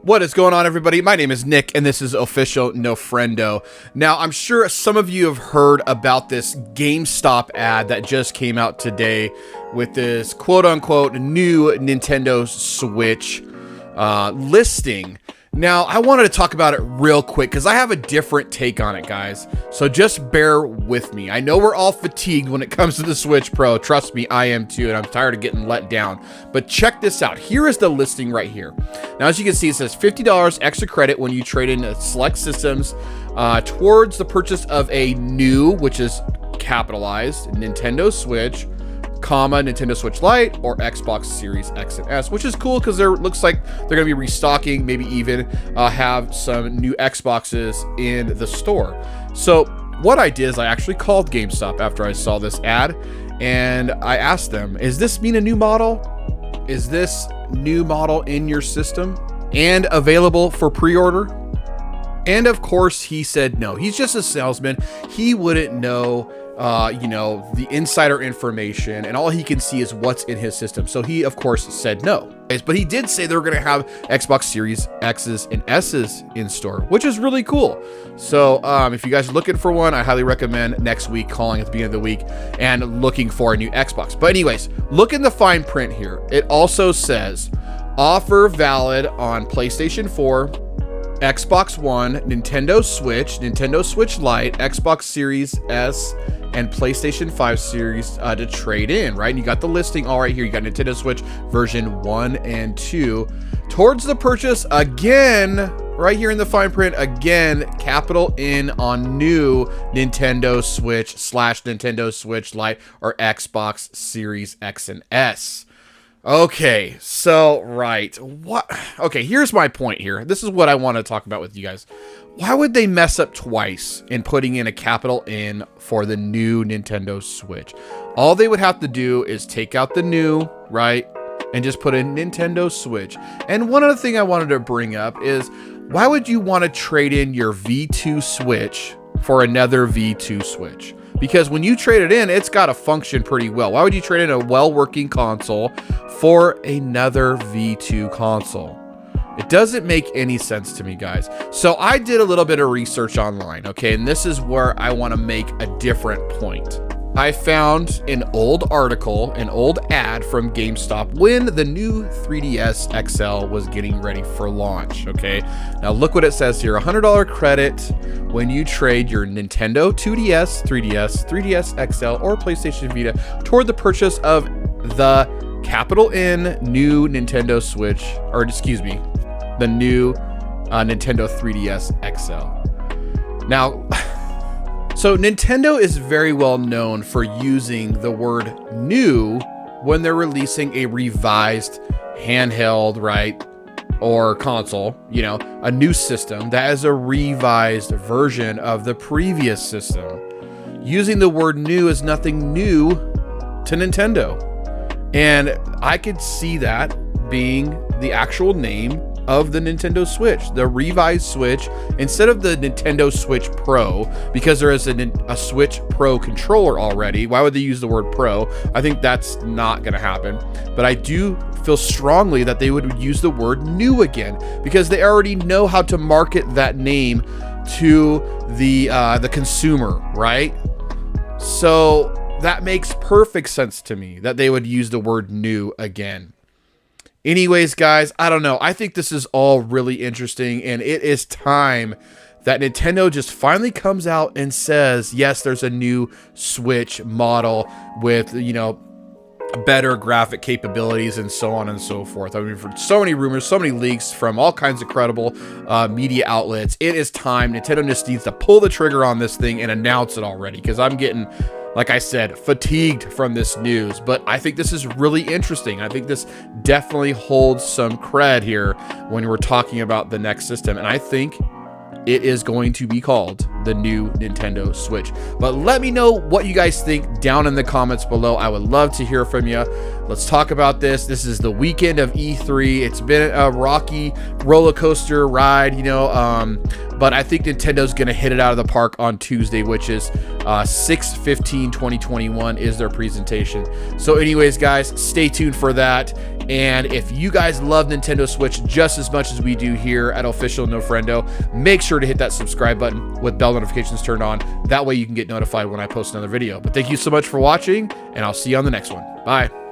What is going on, everybody? My name is Nick, and this is Official No Friendo. Now, I'm sure some of you have heard about this Gamestop ad that just came out today with this quote-unquote new Nintendo Switch listing. Now, I wanted to talk about it real quick because I have a different take on it, guys. So just bear with me. I know we're all fatigued when it comes to the Switch Pro. Trust me, I am too, and I'm tired of getting let down. But check this out. Here is the listing right here. Now, as you can see, it says $50 extra credit when you trade in select systems towards the purchase of a new, which is capitalized, Nintendo Switch, comma, Nintendo Switch Lite or Xbox Series X and S, which is cool because there looks like they're going to be restocking, maybe even have some new Xboxes in the store. So what I did is I actually called GameStop after I saw this ad, and I asked them, is this mean a new model? Is this new model in your system and available for pre-order? And of course he said no. He's just a salesman. He wouldn't know the insider information, and all he can see is what's in his system. So he, of course, said no. But he did say they were going to have Xbox Series X's and S's in store, which is really cool. So if you guys are looking for one, I highly recommend next week calling at the beginning of the week and looking for a new Xbox. But anyways, look in the fine print here. It also says offer valid on PlayStation 4, Xbox One, Nintendo Switch Lite, Xbox Series S, and PlayStation 5 series to trade in, right? And you got the listing all right here. You got Nintendo Switch version 1 and 2. Towards the purchase, again, right here in the fine print, again, capital N on new Nintendo Switch / Nintendo Switch Lite or Xbox Series X and S. Okay, so, right. Okay, here's my point here. This is what I want to talk about with you guys. Why would they mess up twice in putting in a capital N for the new Nintendo Switch? All they would have to do is take out the new, right, and just put in Nintendo Switch. And one other thing I wanted to bring up is, why would you want to trade in your V2 Switch for another V2 Switch? Because when you trade it in, it's got to function pretty well. Why would you trade in a well-working console for another V2 console? It doesn't make any sense to me, guys. So I did a little bit of research online, okay? And this is where I want to make a different point. I found an old article, an old ad from GameStop when the new 3DS XL was getting ready for launch, okay? Now look what it says here, $100 credit when you trade your Nintendo 2DS, 3DS XL, or PlayStation Vita toward the purchase of the capital N new Nintendo Switch, or excuse me, the new Nintendo 3DS XL. Now, so Nintendo is very well known for using the word new when they're releasing a revised handheld, right, or console, you know, a new system that is a revised version of the previous system. Using the word new is nothing new to Nintendo. And I could see that being the actual name of the Nintendo Switch, the revised Switch, instead of the Nintendo Switch Pro, because there is a Switch Pro controller already. Why would they use the word Pro? I think that's not going to happen. But I do feel strongly that they would use the word new again, because they already know how to market that name to the consumer, right? So that makes perfect sense to me that they would use the word new again. Anyways, guys, I don't know. I think this is all really interesting, and it is time that Nintendo just finally comes out and says, yes, there's a new Switch model with, you know, better graphic capabilities and so on and so forth. I mean, for so many rumors, so many leaks from all kinds of credible media outlets, it is time. Nintendo just needs to pull the trigger on this thing and announce it already, because I'm getting, like I said, fatigued from this news. But I think this is really interesting. I think this definitely holds some cred here when we're talking about the next system. And I think it is going to be called the new Nintendo Switch. But let me know what you guys think down in the comments below. I would love to hear from you. Let's talk about this. This is the weekend of E3. It's been a rocky roller coaster ride, you know, but I think Nintendo's going to hit it out of the park on Tuesday, which is 6/15/2021 is their presentation. So anyways, guys, stay tuned for that. And if you guys love Nintendo Switch just as much as we do here at Official No Friendo, make sure to hit that subscribe button with bell notifications turned on. That way you can get notified when I post another video. But thank you so much for watching, and I'll see you on the next one. Bye.